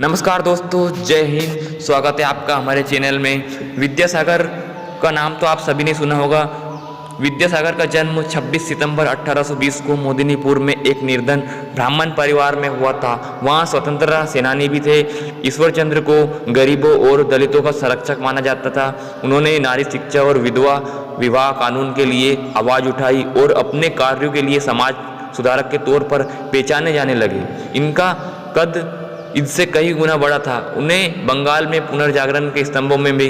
नमस्कार दोस्तों, जय हिंद। स्वागत है आपका हमारे चैनल में। विद्यासागर का नाम तो आप सभी ने सुना होगा। विद्यासागर का जन्म 26 सितंबर 1820 को मोदिनीपुर में एक निर्धन ब्राह्मण परिवार में हुआ था। वहाँ स्वतंत्रता सेनानी भी थे। ईश्वर चंद्र को गरीबों और दलितों का संरक्षक माना जाता था। उन्होंने नारी शिक्षा और विधवा विवाह कानून के लिए आवाज़ उठाई और अपने कार्यों के लिए समाज सुधारक के तौर पर पहचाने जाने लगे। इनका कद इससे कई गुना बड़ा था। उन्हें बंगाल में पुनर्जागरण के स्तंभों में भी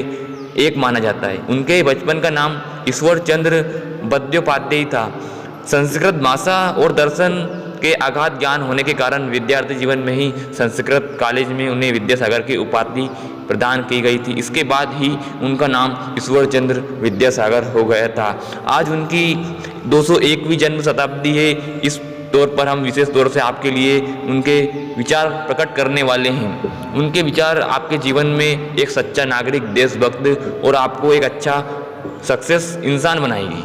एक माना जाता है। उनके बचपन का नाम ईश्वर चंद्र बंद्योपाध्याय था। संस्कृत भाषा और दर्शन के अगाध ज्ञान होने के कारण विद्यार्थी जीवन में ही संस्कृत कॉलेज में उन्हें विद्यासागर की उपाधि प्रदान की गई थी। इसके बाद ही उनका नाम ईश्वर चंद्र विद्यासागर हो गया था। आज उनकी 201वीं जन्म शताब्दी है। इस तौर पर हम विशेष तौर से आपके लिए उनके विचार प्रकट करने वाले हैं। उनके विचार आपके जीवन में एक सच्चा नागरिक, देशभक्त और आपको एक अच्छा सक्सेस इंसान बनाएगी।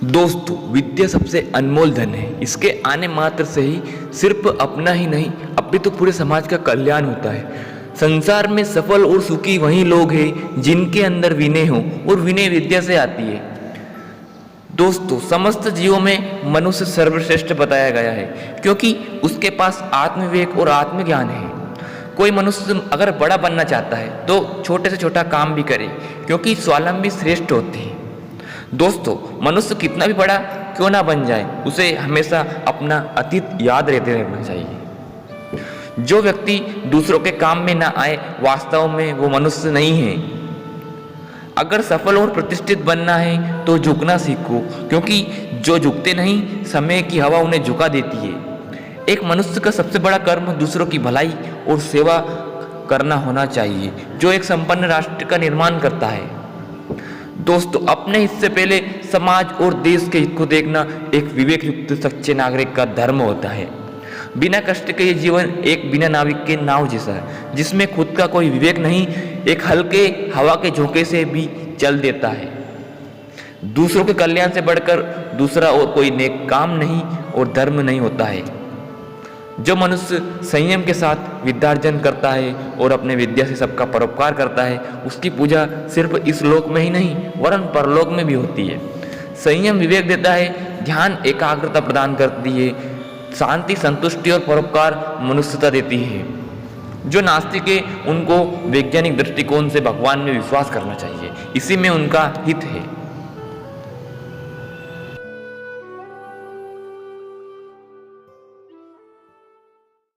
दोस्तों, विद्या सबसे अनमोल धन है। इसके आने मात्र से ही सिर्फ अपना ही नहीं, अपने तो पूरे समाज का कल्याण होता है। संसार में सफल और सुखी वही लोग हैं जिनके अंदर विनय हो, और विनय विद्या से आती है। दोस्तों, समस्त जीवों में मनुष्य सर्वश्रेष्ठ बताया गया है, क्योंकि उसके पास आत्मविवेक और आत्मज्ञान है। कोई मनुष्य अगर बड़ा बनना चाहता है तो छोटे से छोटा काम भी करे, क्योंकि स्वावलंबी श्रेष्ठ होते हैं। दोस्तों, मनुष्य कितना भी बड़ा क्यों ना बन जाए, उसे हमेशा अपना अतीत याद रहते रहना चाहिए। जो व्यक्ति दूसरों के काम में ना आए, वास्तव में वो मनुष्य नहीं है। अगर सफल और प्रतिष्ठित बनना है तो झुकना सीखो, क्योंकि जो झुकते नहीं, समय की हवा उन्हें झुका देती है। एक मनुष्य का सबसे बड़ा कर्म दूसरों की भलाई और सेवा करना होना चाहिए, जो एक संपन्न राष्ट्र का निर्माण करता है। दोस्तों, अपने हित से पहले समाज और देश के हित को देखना एक विवेक युक्त सच्चे नागरिक का धर्म होता है। बिना कष्ट के ये जीवन एक बिना नाविक के नाव जैसा है, जिसमें खुद का कोई विवेक नहीं, एक हल्के हवा के झोंके से भी चल देता है। दूसरों के कल्याण से बढ़कर दूसरा और कोई नेक काम नहीं और धर्म नहीं होता है। जो मनुष्य संयम के साथ विद्यार्जन करता है और अपने विद्या से सबका परोपकार करता है, उसकी पूजा सिर्फ इस लोक में ही नहीं वरन परलोक में भी होती है। संयम विवेक देता है, ध्यान एकाग्रता प्रदान करती है, शांति संतुष्टि और परोपकार मनुष्यता देती है। जो नास्तिक है उनको वैज्ञानिक दृष्टिकोण से भगवान में विश्वास करना चाहिए, इसी में उनका हित है।